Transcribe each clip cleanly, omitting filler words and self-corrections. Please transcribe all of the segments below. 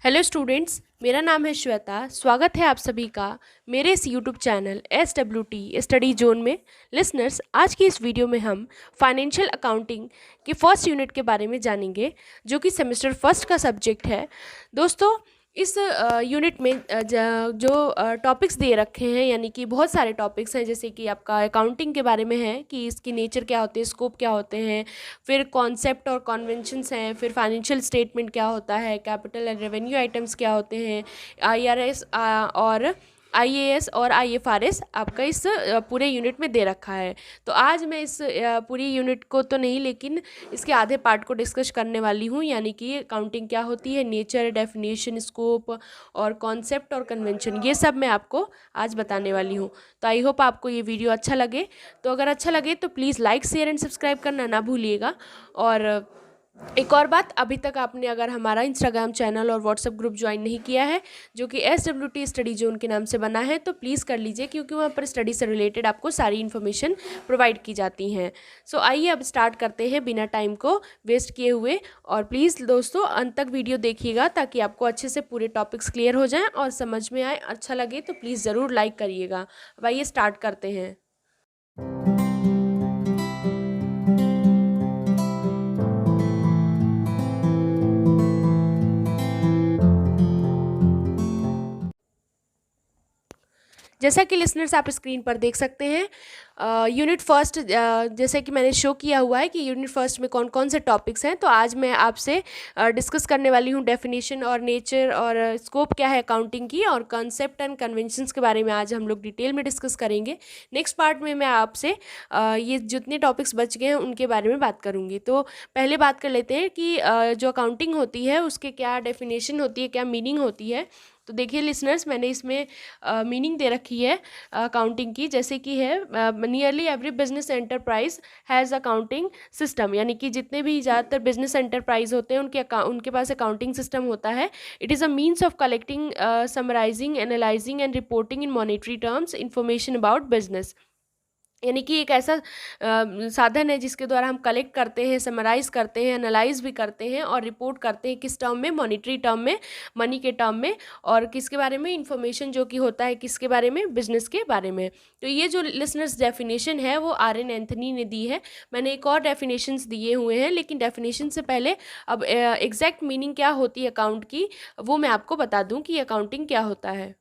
Hello students, मेरा नाम है श्वेता। स्वागत है आप सभी का मेरे इस YouTube channel SWT study zone में। लिसनर्स, आज की इस वीडियो में हम फाइनेंशियल अकाउंटिंग के फर्स्ट यूनिट के बारे में जानेंगे, जो कि सेमेस्टर फर्स्ट का सब्जेक्ट है। दोस्तों, इस यूनिट में जो टॉपिक्स दे रखे हैं, यानी कि बहुत सारे टॉपिक्स हैं, जैसे कि आपका अकाउंटिंग के बारे में है कि इसकी नेचर क्या होती है, स्कोप क्या होते हैं, फिर कॉन्सेप्ट और कॉन्वेंशंस हैं, फिर फाइनेंशियल स्टेटमेंट क्या होता है, कैपिटल एंड रेवेन्यू आइटम्स क्या होते हैं, IRS और IAS और IFRS आपका इस पूरे यूनिट में दे रखा है। तो आज मैं इस पूरी यूनिट को तो नहीं, लेकिन इसके आधे पार्ट को डिस्कस करने वाली हूँ, यानी कि अकाउंटिंग क्या होती है, नेचर, डेफिनेशन, स्कोप और कॉन्सेप्ट और कन्वेंशन, ये सब मैं आपको आज बताने वाली हूँ। तो आई होप आपको ये वीडियो अच्छा लगे। तो अगर अच्छा लगे तो please like, share and subscribe करना ना भूलिएगा। और एक और बात, अभी तक आपने अगर हमारा इंस्टाग्राम चैनल और व्हाट्सएप ग्रुप ज्वाइन नहीं किया है, जो कि SWT स्टडी जोन के नाम से बना है, तो प्लीज़ कर लीजिए, क्योंकि वहाँ पर स्टडी से रिलेटेड आपको सारी इन्फॉर्मेशन प्रोवाइड की जाती हैं। सो आइए अब स्टार्ट करते हैं बिना टाइम को वेस्ट किए हुए। और प्लीज़ दोस्तों, अंत तक वीडियो देखिएगा ताकि आपको अच्छे से पूरे टॉपिक्स क्लियर हो जाएँ और समझ में आए। अच्छा लगे तो प्लीज़ ज़रूर लाइक करिएगा। अब आइए स्टार्ट करते हैं। जैसा कि लिसनर्स आप स्क्रीन पर देख सकते हैं, यूनिट फर्स्ट, जैसे कि मैंने शो किया हुआ है कि यूनिट फर्स्ट में कौन कौन से टॉपिक्स हैं। तो आज मैं आपसे डिस्कस करने वाली हूँ डेफिनेशन और नेचर और स्कोप क्या है अकाउंटिंग की, और कॉन्सेप्ट एंड कन्वेंशंस के बारे में आज हम लोग डिटेल में डिस्कस करेंगे। नेक्स्ट पार्ट में मैं आपसे ये जितने टॉपिक्स बच गए हैं उनके बारे में बात करूँगी। तो पहले बात कर लेते हैं कि जो अकाउंटिंग होती है उसके क्या डेफिनेशन होती है, क्या मीनिंग होती है। तो देखिए लिसनर्स, मैंने इसमें मीनिंग दे रखी है अकाउंटिंग की, जैसे कि है nearly every business enterprise has accounting system, यानी कि जितने भी ज़्यादातर बिजनेस एंटरप्राइज होते हैं उनके पास अकाउंटिंग सिस्टम होता है। It is a means of collecting, summarising, analysing and reporting in monetary terms information about business, यानी कि एक ऐसा साधन है जिसके द्वारा हम कलेक्ट करते हैं, समराइज़ करते हैं, एनालाइज भी करते हैं और रिपोर्ट करते हैं। किस टर्म में? मॉनेटरी टर्म में, मनी के टर्म में। और किसके बारे में? इन्फॉर्मेशन जो कि होता है किसके बारे में? बिजनेस के बारे में। तो ये जो लिसनर्स डेफिनेशन है वो RN एंथनी ने दी है। मैंने एक और डेफिनेशंस दिए हुए हैं, लेकिन डेफिनेशन से पहले अब एग्जैक्ट मीनिंग क्या होती है अकाउंट की, वो मैं आपको बता दूँ कि अकाउंटिंग क्या होता है।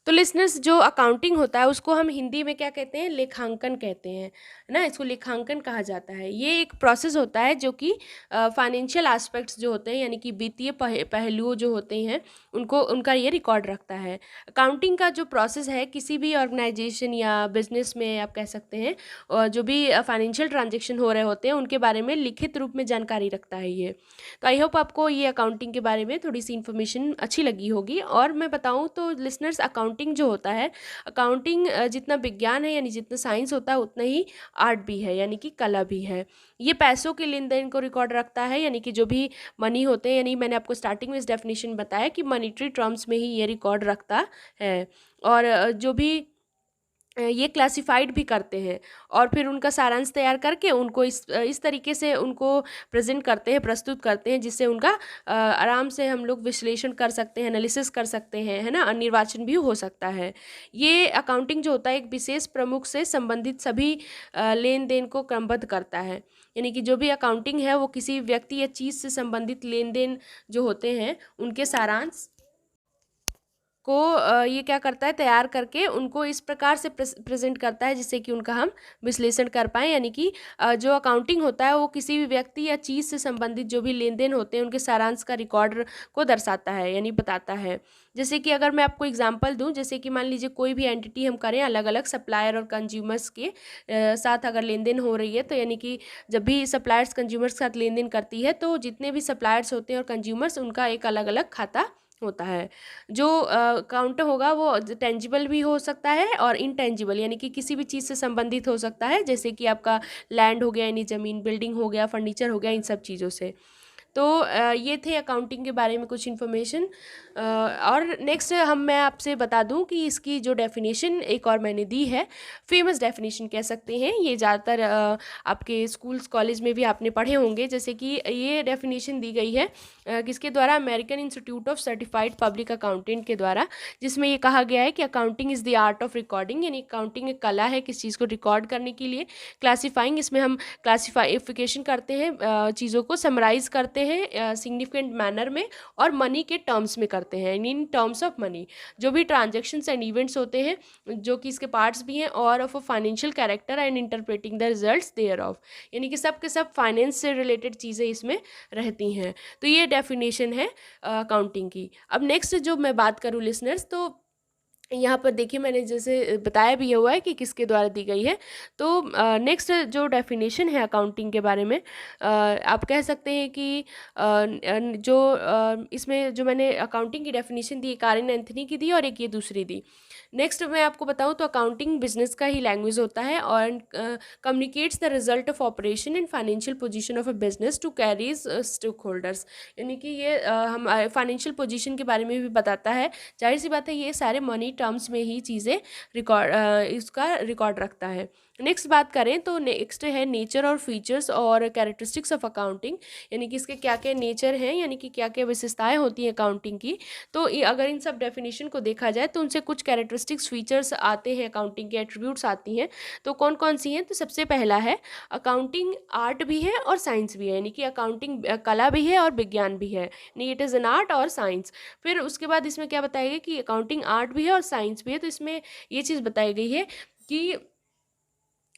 तो लिसनर्स, जो अकाउंटिंग होता है उसको हम हिंदी में क्या कहते हैं? लेखांकन कहते हैं, है ना। इसको लेखांकन कहा जाता है। ये एक प्रोसेस होता है जो कि फाइनेंशियल एस्पेक्ट्स जो होते हैं, यानी कि वित्तीय पहलुओं जो होते हैं, उनका ये रिकॉर्ड रखता है। अकाउंटिंग का जो प्रोसेस है किसी भी ऑर्गेनाइजेशन या बिजनेस में आप कह सकते हैं, और जो भी फाइनेंशियल ट्रांजेक्शन हो रहे होते हैं उनके बारे में लिखित रूप में जानकारी रखता है ये। तो आई होप आपको ये अकाउंटिंग के बारे में थोड़ी सी इन्फॉर्मेशन अच्छी लगी होगी। और मैं बताऊँ तो लिसनर्स, अकाउंटिंग जो होता है, अकाउंटिंग जितना विज्ञान है, यानी जितना साइंस होता है, उतना ही आर्ट भी है, यानी कि कला भी है। ये पैसों के लेन देन को रिकॉर्ड रखता है, यानी कि जो भी मनी होते हैं, यानी मैंने आपको स्टार्टिंग में इस डेफिनेशन बताया कि मॉनेटरी टर्म्स में ही ये रिकॉर्ड रखता है। और जो भी ये क्लासिफाइड भी करते हैं, और फिर उनका सारांश तैयार करके उनको इस तरीके से उनको प्रेजेंट करते हैं, प्रस्तुत करते हैं, जिससे उनका आराम से हम लोग विश्लेषण कर सकते हैं, एनालिसिस कर सकते हैं, है ना। निर्वाचन भी हो सकता है। ये अकाउंटिंग जो होता है एक विशेष प्रमुख से संबंधित सभी लेन देन को क्रमबद्ध करता है, यानी कि जो भी अकाउंटिंग है वो किसी व्यक्ति या चीज़ से संबंधित लेन देन जो होते हैं उनके सारांश को ये क्या करता है? तैयार करके उनको इस प्रकार से प्रेजेंट करता है जिससे कि उनका हम विश्लेषण कर पाएँ, यानी कि जो अकाउंटिंग होता है वो किसी भी व्यक्ति या चीज़ से संबंधित जो भी लेन देन होते हैं उनके सारांश का रिकॉर्ड को दर्शाता है, यानी बताता है। जैसे कि अगर मैं आपको एग्जांपल दूं, जैसे कि मान लीजिए कोई भी एंटिटी हम करें, अलग अलग सप्लायर और कंज्यूमर्स के साथ अगर लेन देन हो रही है, तो यानी कि जब भी सप्लायर्स कंज्यूमर्स के साथ लेन देन करती है, तो जितने भी सप्लायर्स होते हैं और कंज्यूमर्स, उनका एक अलग अलग खाता होता है। जो अकाउंट होगा वो टेंजिबल भी हो सकता है और इनटेंजिबल, यानी कि किसी भी चीज़ से संबंधित हो सकता है, जैसे कि आपका लैंड हो गया, यानी ज़मीन, बिल्डिंग हो गया, फर्नीचर हो गया, इन सब चीज़ों से। तो ये थे अकाउंटिंग के बारे में कुछ इन्फॉर्मेशन। और नेक्स्ट मैं आपसे बता दूं कि इसकी जो डेफिनेशन एक और मैंने दी है, फेमस डेफिनेशन कह सकते हैं, ये ज़्यादातर आपके स्कूल्स कॉलेज में भी आपने पढ़े होंगे। जैसे कि ये डेफिनेशन दी गई है किसके द्वारा, American institute of certified public accountant के द्वारा, जिसमें ये कहा गया है कि accounting is the art of recording, यानी अकाउंटिंग एक कला है किस चीज़ को रिकॉर्ड करने के लिए। क्लासीफाइंग, इसमें हम क्लासीफाइफिकेशन करते हैं, चीज़ों को समराइज करते हैं सिग्निफिकेंट मैनर में, और मनी के टर्म्स में करते हैं, इन टर्म्स ऑफ मनी। जो भी ट्रांजेक्शन्स एंड इवेंट्स होते हैं जो कि इसके पार्ट्स भी हैं, और of a financial character and interpreting the results thereof, यानी कि सब के सब फाइनेंस से रिलेटेड चीज़ें इसमें रहती हैं। तो ये डेफिनेशन है अकाउंटिंग की। अब नेक्स्ट जो मैं बात करूँ लिसनर्स, तो यहाँ पर देखिए मैंने जैसे बताया भी हुआ है कि किसके द्वारा दी गई है। तो नेक्स्ट जो डेफिनेशन है अकाउंटिंग के बारे में, आप कह सकते हैं कि इसमें जो मैंने अकाउंटिंग की डेफिनेशन दी, कारिन एंथनी की दी और एक ये दूसरी दी। नेक्स्ट मैं आपको बताऊँ तो अकाउंटिंग बिजनेस का ही लैंग्वेज होता है, और communicates the result of operation and financial position of a business to carries stakeholders, यानी कि ये हम फाइनेंशियल पोजीशन के बारे में भी बताता है। जाहिर सी बात है ये सारे मनी टर्म्स में ही चीज़ें इसका रिकॉर्ड रखता है। नेक्स्ट बात करें तो नेक्स्ट है नेचर और फीचर्स और कैरेक्टरिस्टिक्स ऑफ अकाउंटिंग, यानी कि इसके क्या क्या नेचर हैं, यानी कि क्या क्या विशेषताएं होती हैं अकाउंटिंग की। तो अगर इन सब डेफिनेशन को देखा जाए तो उनसे कुछ कैरेक्टरिस्टिक्स फीचर्स आते हैं, अकाउंटिंग के एट्रीब्यूट्स आती हैं। तो कौन कौन सी हैं, तो सबसे पहला है अकाउंटिंग आर्ट भी है और साइंस भी है, यानी कि अकाउंटिंग कला भी है और विज्ञान भी है, यानी इट इज़ एन आर्ट और साइंस। फिर उसके बाद इसमें क्या बताया गया कि अकाउंटिंग आर्ट भी है और साइंस भी है। तो इसमें ये चीज़ बताई गई है कि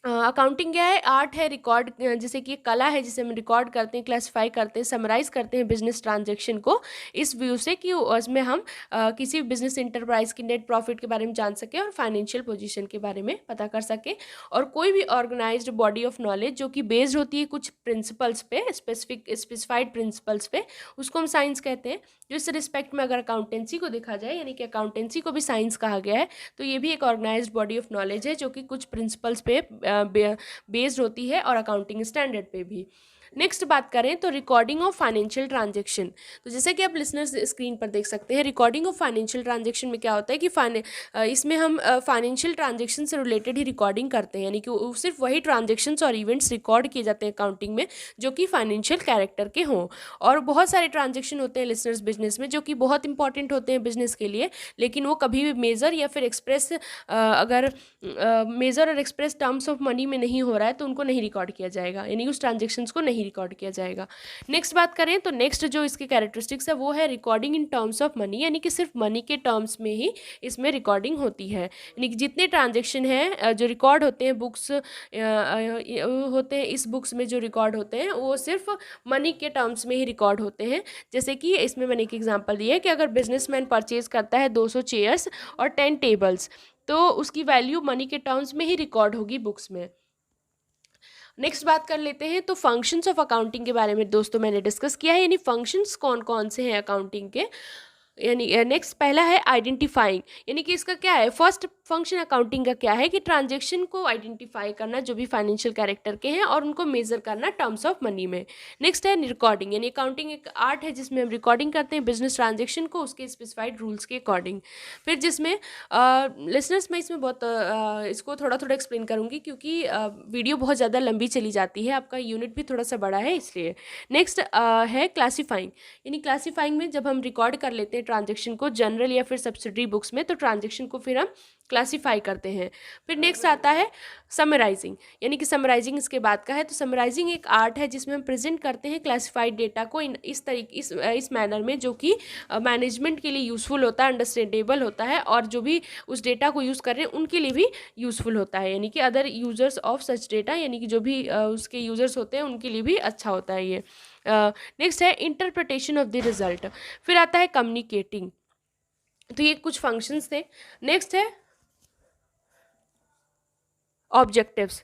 अकाउंटिंग क्या है, आर्ट है, रिकॉर्ड जैसे कि एक कला है जिसे हम रिकॉर्ड करते हैं, क्लासिफाई करते हैं, समराइज करते हैं बिजनेस ट्रांजैक्शन को, इस व्यू से कि उसमें हम किसी बिजनेस इंटरप्राइज की नेट प्रॉफिट के बारे में जान सकें और फाइनेंशियल पोजीशन के बारे में पता कर सकें। और कोई भी ऑर्गेनाइज्ड बॉडी ऑफ नॉलेज जो कि बेस्ड होती है कुछ प्रिंसिपल्स पे, स्पेसिफाइड प्रिंसिपल्स पे, उसको हम साइंस कहते हैं। जो इस रिस्पेक्ट में अगर अकाउंटेंसी को देखा जाए, यानी कि अकाउंटेंसी को भी साइंस कहा गया है, तो ये भी एक ऑर्गेनाइज्ड बॉडी ऑफ नॉलेज है जो कि कुछ प्रिंसिपल्स पे बेस्ड होती है, और अकाउंटिंग स्टैंडर्ड पे भी। नेक्स्ट बात करें तो रिकॉर्डिंग ऑफ फाइनेंशियल ट्रांजैक्शन, तो जैसे कि आप लिसनर्स स्क्रीन पर देख सकते हैं, रिकॉर्डिंग ऑफ फाइनेंशियल ट्रांजैक्शन में क्या होता है कि इसमें हम फाइनेंशियल ट्रांजैक्शन से रिलेटेड ही रिकॉर्डिंग करते हैं, यानी कि सिर्फ वही ट्रांजैक्शंस और इवेंट्स रिकॉर्ड किए जाते हैं अकाउंटिंग में जो कि फाइनेंशियल कैरेक्टर के हों। और बहुत सारे ट्रांजैक्शन होते हैं लिसनर्स बिजनेस में जो कि बहुत इंपॉर्टेंट होते हैं बिजनेस के लिए, लेकिन वो कभी भी मेजर या फिर एक्सप्रेस अगर मेजर और एक्सप्रेस टर्म्स ऑफ मनी में नहीं हो रहा है तो उनको नहीं रिकॉर्ड किया जाएगा, यानी उस ट्रांजेक्शन्स को नहीं रिकॉर्ड किया जाएगा। नेक्स्ट बात करें तो नेक्स्ट जो इसके कैरेक्टरिस्टिक्स है वो है recording in terms of money, यानी कि सिर्फ मनी के टर्म्स में ही इसमें रिकॉर्डिंग होती है, यानी कि जितने ट्रांजेक्शन हैं जो रिकॉर्ड होते हैं बुक्स होते हैं, इस बुक्स में जो रिकॉर्ड होते हैं वो सिर्फ मनी के टर्म्स में ही रिकॉर्ड होते हैं। जैसे कि इसमें मैंने एक एग्जांपल दिया है कि अगर बिजनेसमैन परचेज करता है 200 चेयर्स और 10 टेबल्स, तो उसकी वैल्यू मनी के टर्म्स में ही रिकॉर्ड होगी बुक्स में। नेक्स्ट बात कर लेते हैं तो फंक्शंस ऑफ अकाउंटिंग के बारे में दोस्तों मैंने डिस्कस किया है, यानी फंक्शंस कौन कौन से हैं अकाउंटिंग के। यानी नेक्स्ट पहला है आइडेंटिफाइंग, यानी कि इसका क्या है, फर्स्ट फंक्शन अकाउंटिंग का क्या है कि ट्रांजैक्शन को आइडेंटिफाई करना जो भी फाइनेंशियल कैरेक्टर के हैं और उनको मेजर करना टर्म्स ऑफ मनी में। नेक्स्ट है रिकॉर्डिंग, यानी अकाउंटिंग एक आर्ट है जिसमें हम रिकॉर्डिंग करते हैं बिजनेस ट्रांजैक्शन को उसके स्पेसिफाइड रूल्स के अकॉर्डिंग। फिर जिसमें लिसनर्स मैं इसमें बहुत इसको थोड़ा थोड़ा एक्सप्लेन करूँगी क्योंकि वीडियो बहुत ज़्यादा लंबी चली जाती है, आपका यूनिट भी थोड़ा सा बड़ा है इसलिए। नेक्स्ट है क्लासीफाइंग, यानी क्लासीफाइंग में जब हम रिकॉर्ड कर लेते हैं ट्रांजैक्शन को जनरल या फिर सब्सिडरी बुक्स में, तो ट्रांजैक्शन को फिर हम क्लासीफाई करते हैं। फिर नेक्स्ट आता है समराइजिंग, यानी कि समराइजिंग इसके बाद का है। तो समराइजिंग एक आर्ट है जिसमें हम प्रेजेंट करते हैं क्लासिफाइड डेटा को इस तरीके इस मैनर में जो कि मैनेजमेंट के लिए यूज़फुल होता है, अंडरस्टैंडेबल होता है, और जो भी उस डेटा को यूज़ कर रहे हैं उनके लिए भी यूज़फुल होता है, यानी कि other users of such data, यानी कि जो भी उसके यूजर्स होते हैं उनके लिए भी अच्छा होता है ये। नेक्स्ट है इंटरप्रिटेशन ऑफ द रिजल्ट। फिर आता है कम्युनिकेटिंग, तो ये कुछ फंक्शंस थे। नेक्स्ट है ऑब्जेक्टिव्स,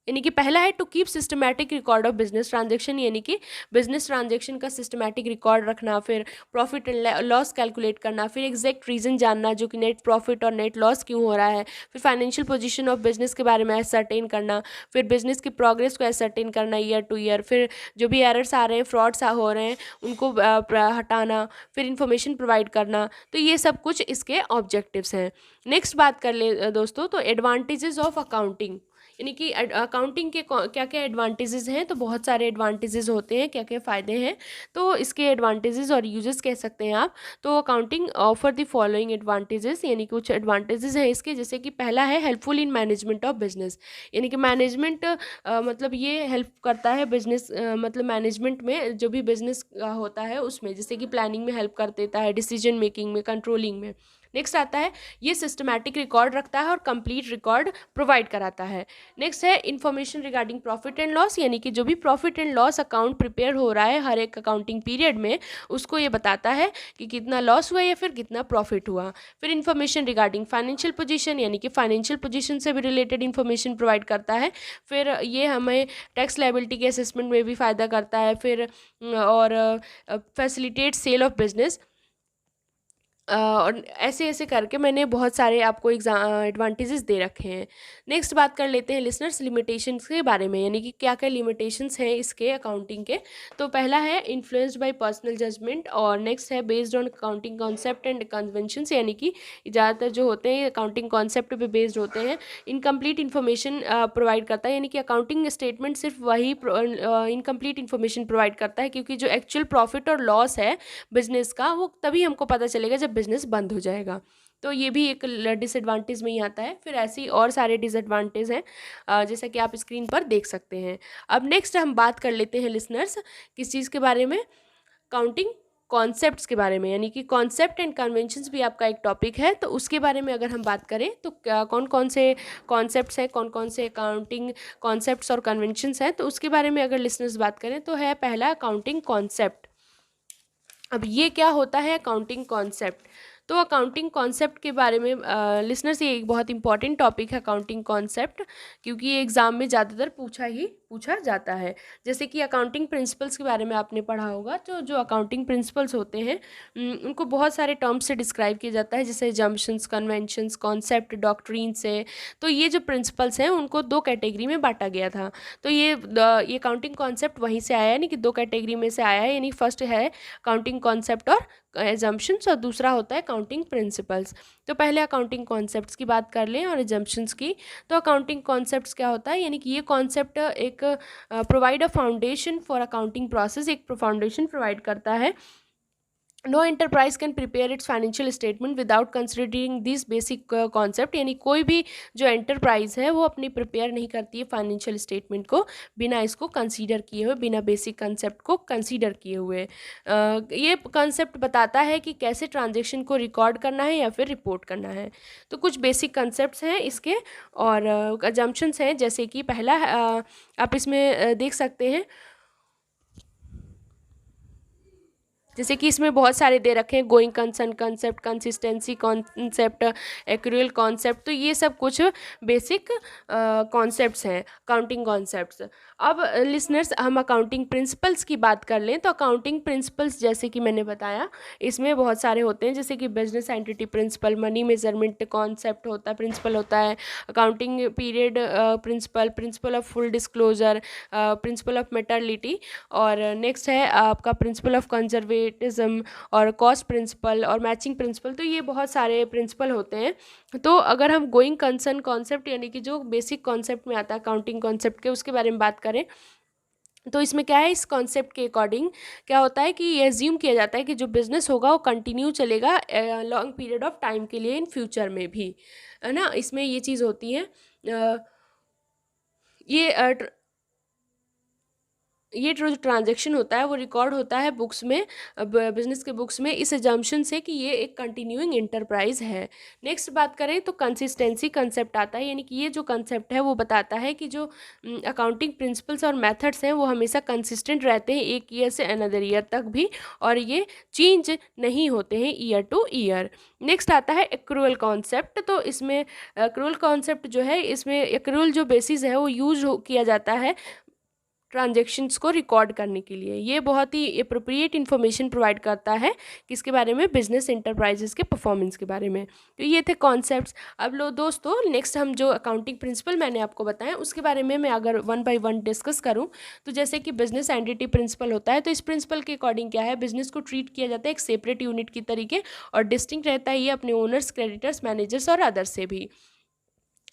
यानी कि पहला है to keep systematic record of business transaction, यानी कि बिजनेस ट्रांजेक्शन का सिस्टमैटिक रिकॉर्ड रखना, फिर प्रॉफिट एंड लॉस कैलकुलेट करना, फिर एग्जैक्ट रीज़न जानना जो कि नेट प्रॉफिट और नेट लॉस क्यों हो रहा है, फिर फाइनेंशियल पोजीशन ऑफ बिजनेस के बारे में एसरटेन करना, फिर बिजनेस की प्रोग्रेस को एसरटेन करना ईयर टू ईयर, फिर जो भी एरर्स आ रहे हैं, फ्रॉड्स हो रहे हैं, उनको हटाना, फिर इंफॉर्मेशन प्रोवाइड करना। तो ये सब कुछ इसके ऑब्जेक्टिव्स हैं। नेक्स्ट बात कर ले दोस्तों, तो एडवांटेजेस ऑफ अकाउंटिंग, यानी कि अकाउंटिंग के क्या क्या एडवांटेजेस हैं। तो बहुत सारे एडवांटेजेस होते हैं, क्या क्या फ़ायदे हैं, तो इसके एडवांटेजेस और यूजेस कह सकते हैं आप। तो accounting offer the following advantages, यानी कुछ एडवांटेजेस हैं इसके, जैसे कि पहला है helpful in management of business, यानी कि मैनेजमेंट मतलब ये हेल्प करता है बिजनेस मतलब मैनेजमेंट में जो भी बिजनेस होता है उसमें, जैसे कि प्लानिंग में हेल्प कर देता है, डिसीजन मेकिंग में, कंट्रोलिंग में। नेक्स्ट आता है ये सिस्टमैटिक रिकॉर्ड रखता है और कंप्लीट रिकॉर्ड प्रोवाइड कराता है। नेक्स्ट है information regarding profit and loss, यानी कि जो भी profit and loss account prepare हो रहा है हर एक अकाउंटिंग पीरियड में, उसको ये बताता है कि कितना लॉस हुआ या फिर कितना प्रॉफिट हुआ। फिर इन्फॉर्मेशन रिगार्डिंग फाइनेंशियल पोजीशन, यानी कि फाइनेंशियल पोजीशन से भी रिलेटेड इन्फॉर्मेशन प्रोवाइड करता है। फिर ये हमें टैक्स लायबिलिटी के असेसमेंट में भी फ़ायदा करता है। फिर और फैसिलिटेट सेल ऑफ बिजनेस, और ऐसे ऐसे करके मैंने बहुत सारे आपको एडवांटेजेस दे रखे हैं। नेक्स्ट बात कर लेते हैं लिसनर्स लिमिटेशंस के बारे में, यानी कि क्या क्या लिमिटेशंस हैं इसके अकाउंटिंग के। तो पहला है इन्फ्लुएंस्ड बाय पर्सनल जजमेंट, और नेक्स्ट है based on accounting concept and conventions, यानी कि ज़्यादातर जो होते हैं अकाउंटिंग कॉन्सेप्ट पे बेस्ड होते हैं। इनकम्प्लीट इन्फॉर्मेशन प्रोवाइड करता है, यानी कि अकाउंटिंग स्टेटमेंट सिर्फ वही इनकम्प्लीट इन्फॉर्मेशन प्रोवाइड करता है, क्योंकि जो एक्चुअल प्रॉफिट और लॉस है बिजनेस का वो तभी हमको पता चलेगा जब बिजनेस बंद हो जाएगा। तो ये भी एक डिसएडवांटेज में ही आता है। फिर ऐसे ही और सारे डिसएडवांटेज हैं जैसा कि आप स्क्रीन पर देख सकते हैं। अब नेक्स्ट हम बात कर लेते हैं लिसनर्स किस चीज़ के बारे में, काउंटिंग कॉन्सेप्ट्स के बारे में, यानी कि कॉन्सेप्ट एंड कन्वेंशंस भी आपका एक टॉपिक है। तो उसके बारे में अगर हम बात करें तो क्या कौन कौन से कॉन्सेप्ट्स हैं, कौन कौन से अकाउंटिंग कॉन्सेप्ट्स और कन्वेंशंस हैं, तो उसके बारे में अगर लिसनर्स बात करें तो है पहला अकाउंटिंग कॉन्सेप्ट। अब ये क्या होता है अकाउंटिंग कॉन्सेप्ट, तो अकाउंटिंग कॉन्सेप्ट के बारे में लिसनर्स ये एक बहुत इंपॉर्टेंट टॉपिक है अकाउंटिंग कॉन्सेप्ट, क्योंकि ये एग्ज़ाम में ज़्यादातर पूछा जाता है। जैसे कि अकाउंटिंग प्रिंसिपल्स के बारे में आपने पढ़ा होगा, तो जो अकाउंटिंग प्रिंसिपल्स होते हैं उनको बहुत सारे टर्म्स से डिस्क्राइब किया जाता है, जैसे जम्पशंस, कन्वेंशंस, कॉन्सेप्ट, डॉक्ट्रीन से। तो ये जो प्रिंसिपल्स हैं उनको दो कैटेगरी में बांटा गया था। तो ये अकाउंटिंग कॉन्सेप्ट वहीं से आया है, यानी कि दो कैटेगरी में से आया है, यानी फर्स्ट है अकाउंटिंग कॉन्सेप्ट और एजम्पशंस, और दूसरा होता है अकाउंटिंग प्रिंसिपल्स। तो पहले अकाउंटिंग कॉन्सेप्ट्स की बात कर लें और एजम्पशंस की। तो अकाउंटिंग कॉन्सेप्ट्स क्या होता है, यानी कि ये कॉन्सेप्ट एक provide a foundation for accounting process, एक फाउंडेशन प्रोवाइड करता है। No enterprise can prepare its financial statement without considering this basic concept, यानी कोई भी जो एंटरप्राइज है वो अपनी प्रिपेयर नहीं करती है फाइनेंशियल स्टेटमेंट को बिना इसको कंसीडर किए हुए, बिना बेसिक कंसेप्ट को कंसीडर किए हुए। ये कंसेप्ट बताता है कि कैसे ट्रांजेक्शन को रिकॉर्ड करना है या फिर रिपोर्ट करना है। तो कुछ बेसिक कंसेप्ट्स हैं इसके और अजम्पशंस हैं, जैसे कि पहला आप इसमें देख सकते हैं, जैसे कि इसमें बहुत सारे दे रखे हैं, going concern concept, consistency concept, accrual concept. तो ये सब कुछ बेसिक कॉन्सेप्ट्स हैं अकाउंटिंग कॉन्सेप्ट्स। अब लिसनर्स हम अकाउंटिंग प्रिंसिपल्स की बात कर लें, तो अकाउंटिंग प्रिंसिपल्स जैसे कि मैंने बताया इसमें बहुत सारे होते हैं, जैसे कि business entity principle, money measurement concept होता है, प्रिंसिपल होता है, accounting period principle, principle of full disclosure, principle of materiality, और नेक्स्ट है आपका प्रिंसिपल ऑफ कंजर्वेटिज्म और कॉस्ट प्रिंसिपल और मैचिंग प्रिंसिपल। तो ये बहुत सारे प्रिंसिपल होते हैं। तो अगर हम गोइंग कंसर्न कॉन्सेप्ट, यानी कि जो बेसिक कॉन्सेप्ट में आता है अकाउंटिंग कॉन्सेप्ट के, उसके बारे में बात करें तो इसमें क्या है, इस कॉन्सेप्ट के अकॉर्डिंग क्या होता है कि ये एज्यूम किया जाता है कि जो बिज़नेस होगा वो कंटिन्यू चलेगा लॉन्ग पीरियड ऑफ टाइम के लिए इन फ्यूचर में भी, है ना। इसमें ये चीज़ होती है। ये ये जो ट्रांजैक्शन होता है वो रिकॉर्ड होता है बुक्स में, बिजनेस के बुक्स में, इस एजम्पशन से कि ये एक कंटिन्यूइंग इंटरप्राइज है। नेक्स्ट बात करें तो कंसिस्टेंसी कंसेप्ट आता है, यानी कि ये जो कंसेप्ट है वो बताता है कि जो अकाउंटिंग प्रिंसिपल्स और मेथड्स हैं वो हमेशा कंसिस्टेंट रहते हैं एक ईयर से अनदर ईयर तक भी, और ये चेंज नहीं होते हैं ईयर टू ईयर। नेक्स्ट आता है एक्रूअल कॉन्सेप्ट। तो इसमें एक्रूअल कॉन्सेप्ट जो है, इसमें एक्रूअल जो बेसिस है वो यूज किया जाता है ट्रांजैक्शंस को रिकॉर्ड करने के लिए। ये बहुत ही अप्रोप्रिएट इन्फॉर्मेशन प्रोवाइड करता है किसके बारे में, बिजनेस एंटरप्राइजेस के परफॉर्मेंस के बारे में। तो ये थे कॉन्सेप्ट्स। अब लो दोस्तों, नेक्स्ट हम जो अकाउंटिंग प्रिंसिपल मैंने आपको बताया उसके बारे में मैं अगर वन बाय वन डिस्कस करूँ तो जैसे कि बिजनेस एंटिटी प्रिंसिपल होता है, तो इस प्रिंसिपल के अकॉर्डिंग क्या है, बिजनेस को ट्रीट किया जाता है एक सेपरेट यूनिट की तरीके, और डिस्टिंक्ट रहता है ये अपने ओनर्स, क्रेडिटर्स, मैनेजर्स और अदर्स से भी।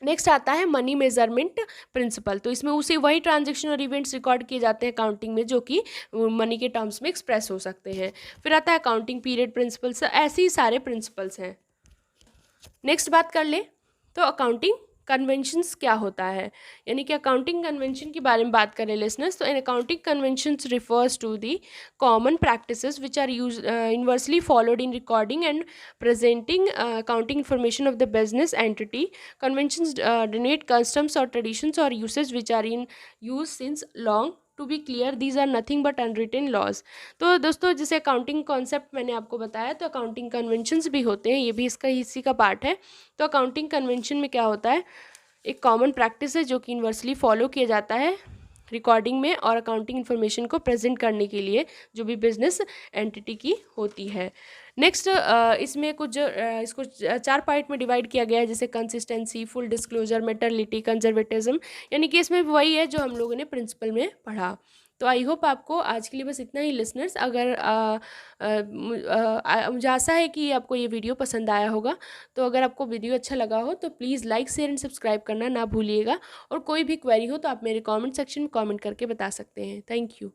नेक्स्ट आता है मनी मेजरमेंट प्रिंसिपल। तो इसमें उसी वही ट्रांजैक्शन और इवेंट्स रिकॉर्ड किए जाते हैं अकाउंटिंग में जो कि मनी के टर्म्स में एक्सप्रेस हो सकते हैं। फिर आता है अकाउंटिंग पीरियड प्रिंसिपल्स। ऐसे ही सारे प्रिंसिपल्स हैं। नेक्स्ट बात कर ले तो अकाउंटिंग कन्वेंशंस क्या होता है, यानी कि अकाउंटिंग कन्वेंशन के बारे में बात करें लिसनर्स, तो in accounting conventions refers to the common practices which are universally followed in recording and presenting accounting information of the business entity. Conventions denote customs और ट्रेडिशंस और usage which are in use since long. To be clear, these are nothing but unwritten laws. तो दोस्तों, जैसे accounting concept मैंने आपको बताया, तो accounting conventions भी होते हैं, ये भी इसका इसी का पार्ट है। तो अकाउंटिंग कन्वेंशन में क्या होता है, एक कॉमन प्रैक्टिस है जो कि यूनिवर्सली फॉलो किया जाता है रिकॉर्डिंग में और अकाउंटिंग इन्फॉर्मेशन को प्रेजेंट करने के लिए जो भी बिजनेस एंटिटी की होती है। नेक्स्ट इसमें कुछ इसको 4 पार्ट में डिवाइड किया गया है, जैसे कंसिस्टेंसी, फुल डिस्क्लोजर, मेटरलिटी, कंजर्वेटिज्म, यानी कि इसमें वही है जो हम लोगों ने प्रिंसिपल में पढ़ा। तो आई होप आपको आज के लिए बस इतना ही लिसनर्स। अगर मुझे आशा है कि आपको ये वीडियो पसंद आया होगा। तो अगर आपको वीडियो अच्छा लगा हो तो please like, share and subscribe करना ना भूलिएगा, और कोई भी क्वेरी हो तो आप मेरे कमेंट सेक्शन में कमेंट करके बता सकते हैं। Thank you.